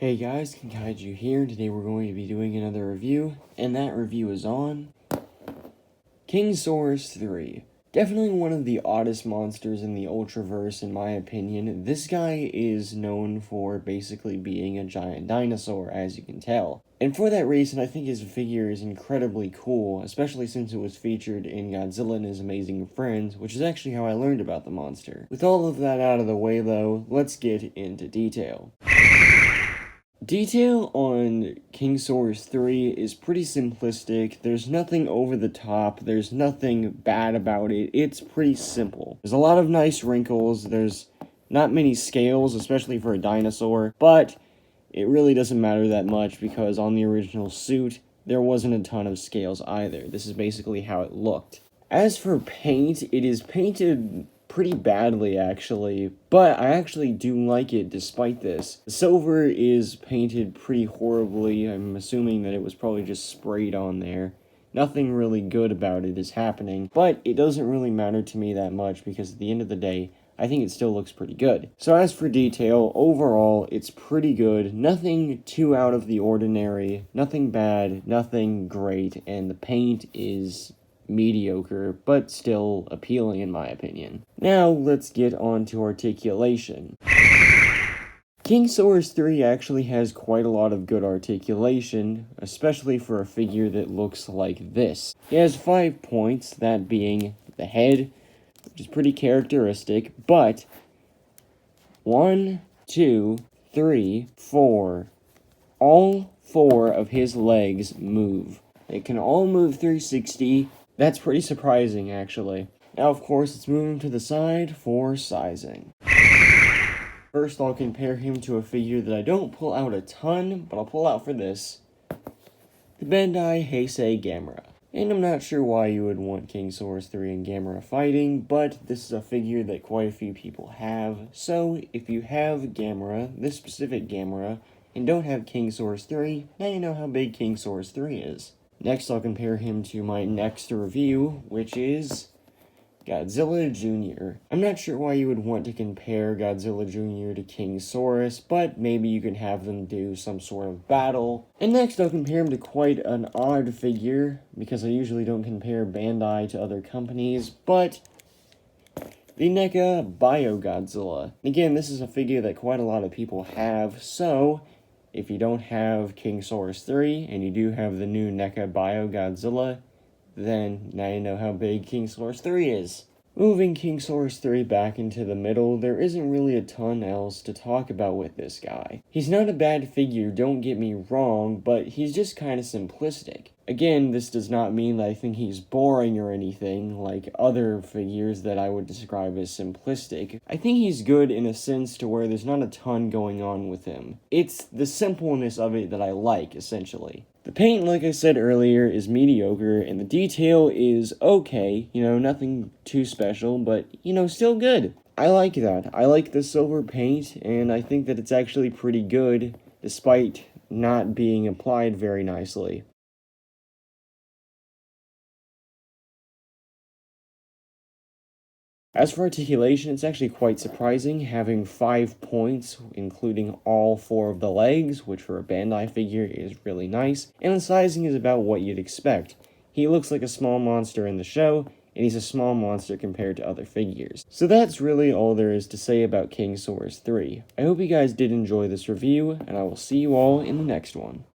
Hey guys, Kaiju here. Today we're going to be doing another review, and that review is on Kingsaurus 3. Definitely one of the oddest monsters in the Ultraverse in my opinion. This guy is known for basically being a giant dinosaur, as you can tell. And for that reason, I think his figure is incredibly cool, especially since it was featured in Godzilla and His Amazing Friends, which is actually how I learned about the monster. With all of that out of the way though, let's get into detail. Detail on Kingsaurus 3 is pretty simplistic. There's nothing over the top. There's nothing bad about it. It's pretty simple. There's a lot of nice wrinkles. There's not many scales, especially for a dinosaur, but it really doesn't matter that much because on the original suit, there wasn't a ton of scales either. This is basically how it looked. As for paint, it is painted pretty badly actually, but I actually do like it despite this. The silver is painted pretty horribly. I'm assuming that it was probably just sprayed on there. Nothing really good about it is happening, but it doesn't really matter to me that much because at the end of the day, I think it still looks pretty good. So as for detail, overall, it's pretty good. Nothing too out of the ordinary, nothing bad, nothing great, and the paint is mediocre, but still appealing in my opinion. Now, let's get on to articulation. Kingsaurus 3 actually has quite a lot of good articulation, especially for a figure that looks like this. He has 5 points, that being the head, which is pretty characteristic, but 1, 2, 3, 4, all 4 of his legs move. They can all move 360. That's pretty surprising, actually. Now, of course, let's move him to the side for sizing. First, I'll compare him to a figure that I don't pull out a ton, but I'll pull out for this. The Bandai Heisei Gamera. And I'm not sure why you would want Kingsaurus 3 and Gamera fighting, but this is a figure that quite a few people have. So, if you have Gamera, this specific Gamera, and don't have Kingsaurus 3, now you know how big Kingsaurus 3 is. Next, I'll compare him to my next review, which is Godzilla Jr. I'm not sure why you would want to compare Godzilla Jr. to Kingsaurus, but maybe you can have them do some sort of battle. And next, I'll compare him to quite an odd figure, because I usually don't compare Bandai to other companies, but the NECA Bio-Godzilla. Again, this is a figure that quite a lot of people have, so if you don't have Kingsaurus 3, and you do have the new NECA Bio-Godzilla, then now you know how big Kingsaurus 3 is. Moving Kingsaurus 3 back into the middle, there isn't really a ton else to talk about with this guy. He's not a bad figure, don't get me wrong, but he's just kind of simplistic. Again, this does not mean that I think he's boring or anything, like other figures that I would describe as simplistic. I think he's good in a sense to where there's not a ton going on with him. It's the simpleness of it that I like, essentially. The paint, like I said earlier, is mediocre, and the detail is okay, nothing too special, but, still good. I like that. I like the silver paint, and I think that it's actually pretty good, despite not being applied very nicely. As for articulation, it's actually quite surprising, having 5 points, including all 4 of the legs, which for a Bandai figure is really nice, and the sizing is about what you'd expect. He looks like a small monster in the show, and he's a small monster compared to other figures. So that's really all there is to say about Kingsaurus 3. I hope you guys did enjoy this review, and I will see you all in the next one.